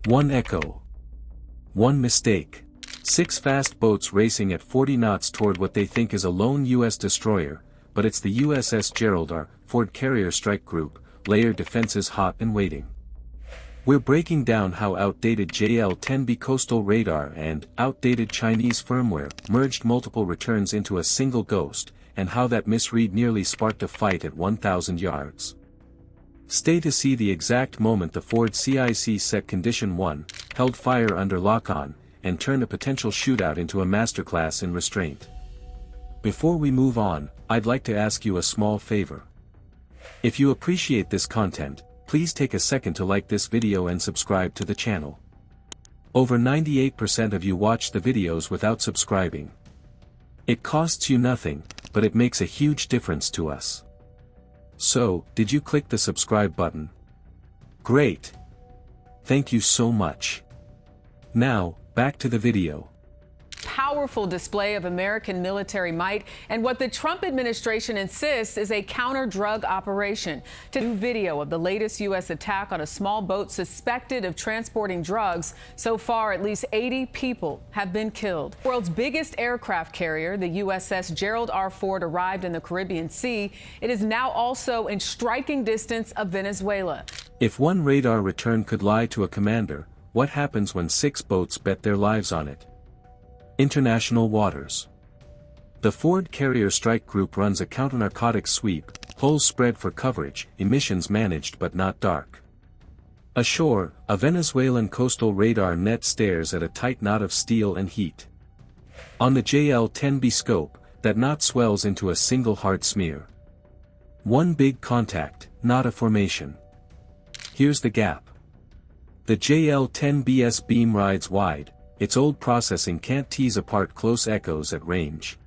One echo. One mistake. 6 fast boats racing at 40 knots toward what they think is a lone U.S. destroyer, but it's the USS Gerald R. Ford Carrier Strike Group, layered defenses hot and waiting. We're breaking down how outdated JL-10B coastal radar and outdated Chinese firmware merged multiple returns into a single ghost, and how that misread nearly sparked a fight at 1,000 yards. Stay to see the exact moment the Ford CIC set Condition 1, held fire under lock-on, and turned a potential shootout into a masterclass in restraint. Before we move on, I'd like to ask you a small favor. If you appreciate this content, please take a second to like this video and subscribe to the channel. Over 98% of you watch the videos without subscribing. It costs you nothing, but it makes a huge difference to us. So, did you click the subscribe button? Great! Thank you so much. Now, back to the video. Powerful display of American military might and what the Trump administration insists is a counter-drug operation. To new video of the latest U.S. attack on a small boat suspected of transporting drugs. So far, at least 80 people have been killed. World's biggest aircraft carrier, the USS Gerald R. Ford, arrived in the Caribbean Sea. It is now also in striking distance of Venezuela. If one radar return could lie to a commander, what happens when 6 boats bet their lives on it? International waters. The Ford Carrier Strike Group runs a counter-narcotics sweep, holes spread for coverage, emissions managed but not dark. Ashore, a Venezuelan coastal radar net stares at a tight knot of steel and heat. On the JL-10B scope, that knot swells into a single hard smear. One big contact, not a formation. Here's the gap. The JL-10B's beam rides wide. Its old processing can't tease apart close echoes at range.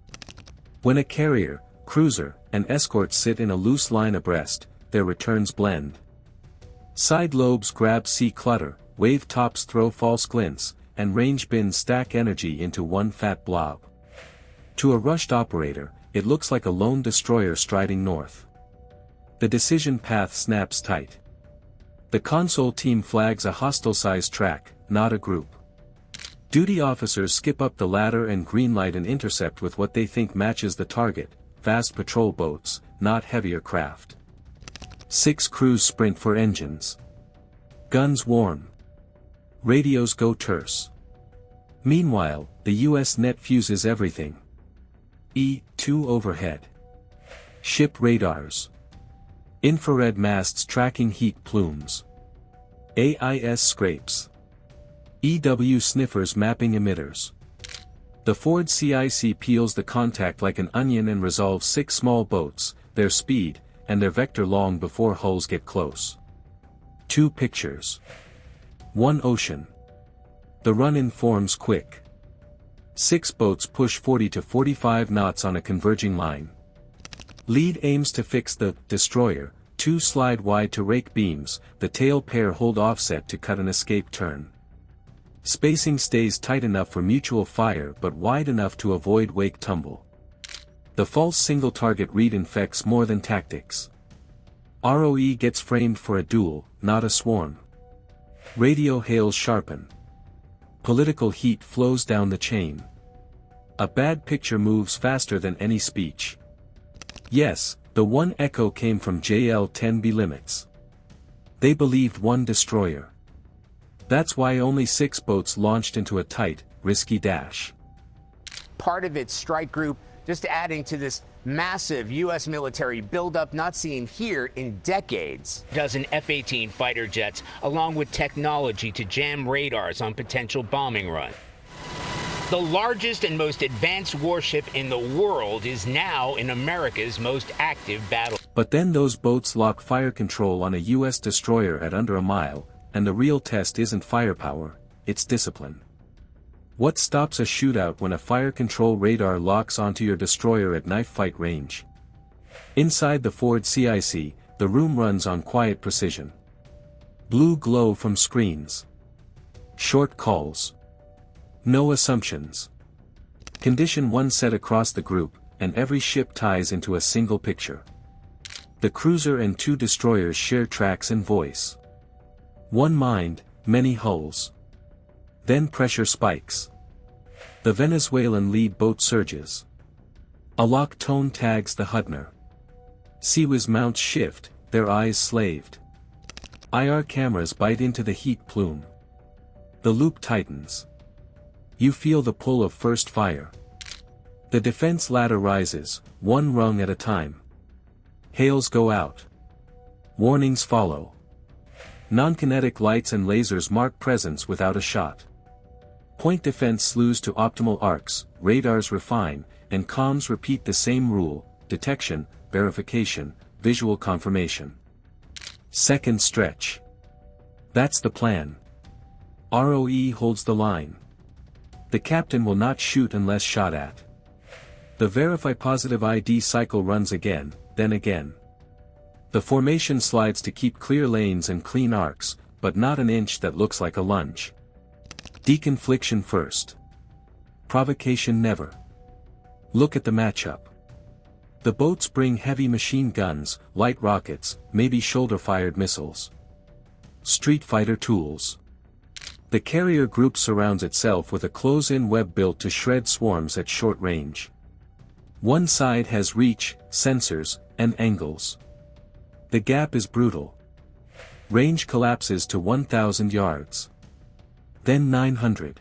When a carrier, cruiser, and escort sit in a loose line abreast, their returns blend. Side lobes grab sea clutter, wave tops throw false glints, and range bins stack energy into one fat blob. To a rushed operator, it looks like a lone destroyer striding north. The decision path snaps tight. The console team flags a hostile-sized track, not a group. Duty officers skip up the ladder and greenlight an intercept with what they think matches the target, fast patrol boats, not heavier craft. 6 crews sprint for engines. Guns warm. Radios go terse. Meanwhile, the U.S. net fuses everything. E-2 overhead. Ship radars. Infrared masts tracking heat plumes. AIS scrapes. EW sniffers mapping emitters. The Ford CIC peels the contact like an onion and resolves 6 small boats, their speed, and their vector long before hulls get close. 2 pictures. 1 ocean. The run-in forms quick. 6 boats push 40 to 45 knots on a converging line. Lead aims to fix the destroyer, 2 slide wide to rake beams, the tail pair hold offset to cut an escape turn. Spacing stays tight enough for mutual fire but wide enough to avoid wake tumble. The false single target read infects more than tactics. ROE gets framed for a duel, not a swarm. Radio hails sharpen. Political heat flows down the chain. A bad picture moves faster than any speech. Yes, the one echo came from JL-10B limits. They believed one destroyer. That's why only 6 boats launched into a tight, risky dash. Part of its strike group just adding to this massive U.S. military buildup not seen here in decades. Dozen F-18 fighter jets, along with technology to jam radars on potential bombing run. The largest and most advanced warship in the world is now in America's most active battle. But then those boats lock fire control on a U.S. destroyer at under a mile, and the real test isn't firepower, it's discipline. What stops a shootout when a fire control radar locks onto your destroyer at knife fight range? Inside the Ford CIC, the room runs on quiet precision. Blue glow from screens. Short calls. No assumptions. Condition 1 set across the group, and every ship ties into a single picture. The cruiser and 2 destroyers share tracks and voice. One mind, Many hulls. Then pressure spikes. The Venezuelan lead boat surges. A lock tone tags the Hudner. Seaways mounts shift, their eyes slaved. IR cameras bite into the heat plume. The loop tightens. You feel the pull of first fire. The defense ladder rises, one rung at a time. Hails go out. Warnings follow. Non-kinetic lights and lasers mark presence without a shot. Point defense slews to optimal arcs, radars refine, and comms repeat the same rule: detection, verification, visual confirmation. Second stretch. That's the plan. ROE holds the line. The captain will not shoot unless shot at. The verify positive ID cycle runs again, then again. The formation slides to keep clear lanes and clean arcs, but not an inch that looks like a lunge. Deconfliction first. Provocation never. Look at the matchup. The boats bring heavy machine guns, light rockets, maybe shoulder-fired missiles. Street fighter tools. The carrier group surrounds itself with a close-in web built to shred swarms at short range. One side has reach, sensors, and angles. The gap is brutal. Range collapses to 1,000 yards. Then 900.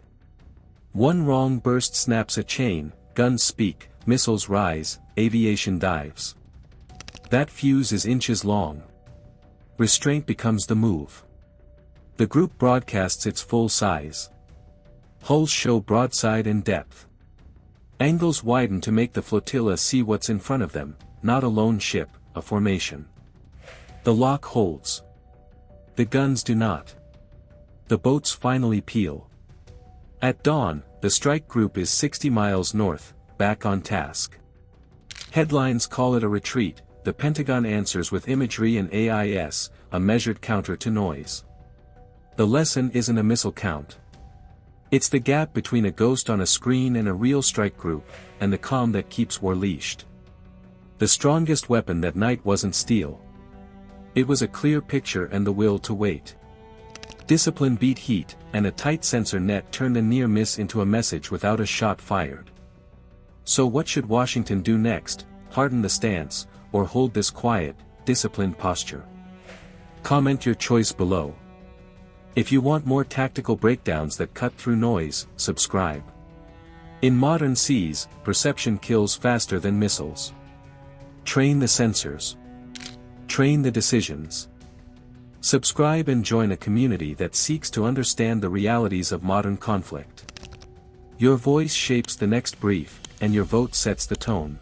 One wrong burst snaps a chain, guns speak, missiles rise, aviation dives. That fuse is inches long. Restraint becomes the move. The group broadcasts its full size. Hulls show broadside and depth. Angles widen to make the flotilla see what's in front of them, not a lone ship, a formation. The lock holds. The guns do not. The boats finally peel. At dawn, the strike group is 60 miles north, back on task. Headlines call it a retreat. The Pentagon answers with imagery and AIS, a measured counter to noise. The lesson isn't a missile count. It's the gap between a ghost on a screen and a real strike group, and the calm that keeps war leashed. The strongest weapon that night wasn't steel. It was a clear picture and the will to wait. Discipline beat heat, and a tight sensor net turned a near miss into a message without a shot fired. So what should Washington do next? Harden the stance, or hold this quiet, disciplined posture? Comment your choice below. If you want more tactical breakdowns that cut through noise, subscribe. In modern seas, perception kills faster than missiles. Train the sensors. Train the decisions. Subscribe and join a community that seeks to understand the realities of modern conflict. Your voice shapes the next brief, and your vote sets the tone.